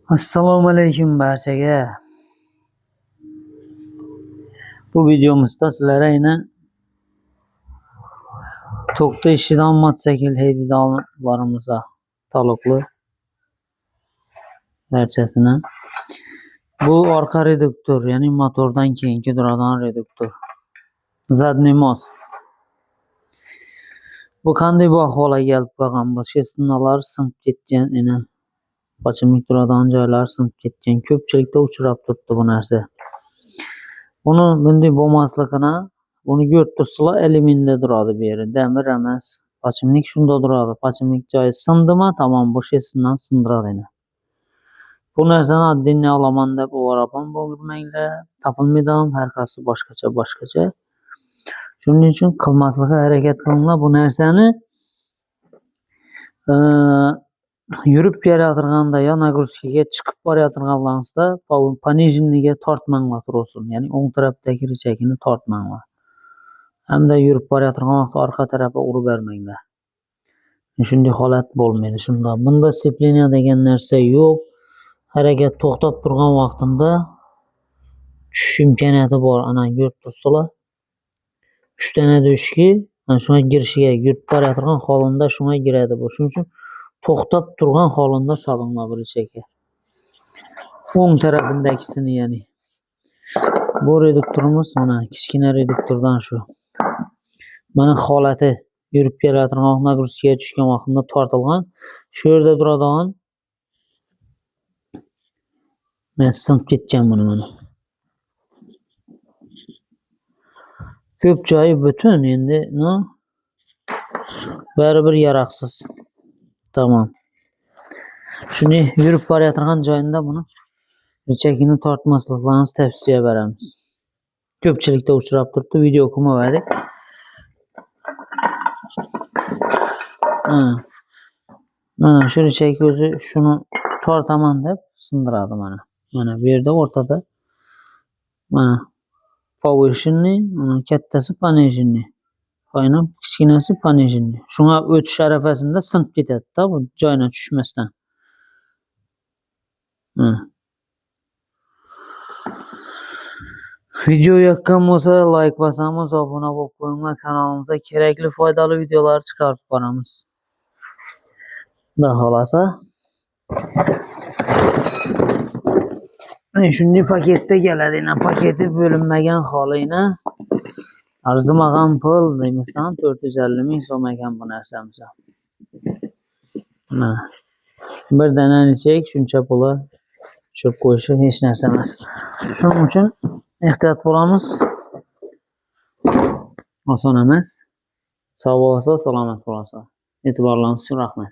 Assalomu alaykum barchaga. Bu videomizda sizlarga yana to'xta ishidan mototsikl haydovchilarimizga taalluqli barchasini. Bu orqa reduktor, ya'ni motordan keyingi turadigan reduktor. Zadniy most. Bu qanday bu ahvolga kelib qolgan? Bu shinalar sinib ketgan, eni pachimlik turadigan joylar sinib ketgan. Ko'pchilikda uchrab turibdi bu narsa. Buni bunday bo'lmasligini, buni ko'rib tursalar, alyuminda turadi bu yeri, damir emas. Pachimlik shunda turadi. Pachimlik joyi sindimi, tamom bu shinadan sindiradi eni. Bu narsani oddiy olaman deb o'rabam bo'lmanglar. Topilmaydi, har qaysi boshqacha. Shuning uchun qilmaslikka harakat qilinglar bu narsani. Yurib kelayotganda yo nagruzkaga chiqib borayotganlaringizda пониженныйga tortmanglar tursin. Ya'ni o'ng tarafdagi richagini tortmanglar. Hamda yurib borayotgan vaqtda orqa tarafga urib bermanglar. Shunday holat bo'lmaydi. Shunda bunda distsiplina degan narsa yo'q. Harakat to'xtab turgan vaqtida tushish imkoniyati bor. Ana ko'rib tursalar, 3 ta do'shki, mana shunga girishiga yurib borayotgan holda shunga giradi bu. Shuning uchun to'xtab turgan holda solinglar bir ichakka. O'ng tarafindagini, ya'ni bu reduktorimiz mana kichkina reduktordan shu. Mana holati yurib kelayotgan nagruzkaga tushgan vaqtida tortilgan. Shu yerda turadigan sinib ketgan buni mana. Ko'p joyi butun endi, baribir yaroqsiz. Tamam. Shuni yurib borayotgan joyinda buni richagini tortmasliklaringizni tavsiya beramiz. Ko'pchilikda uchrab turibdi, video ko'rmadik. Mana shu richak o'zi shuni tortaman deb sindiradi mana. Mana bu yerda o'rtada mana повышенный, mana kattasi пониженный. Aynan kichkinasi пониженный. Shunga o'tish arafasida sinib ketadi-da, bu joyiga tushmasdan. Video yoqqan bo'lsa, like bosamiz, obuna bo'lib qo'yinglar, kanalimizga kerakli foydali videolar chiqarib boramiz. Xudo xolasa. Shunday paketda keladi, paketi bo'linmagan holini. Arzimagan pul demasam 450 ming so'm ekan bu narsamiz. Mana bir danani chek, shuncha puli tushib qo'yishi hech narsa emas. Shuning uchun ehtiyot bo'lamiz. Oson emas. Sog' bo'lsa, salomat bo'lasiz. E'tiborlaringiz uchun rahmat.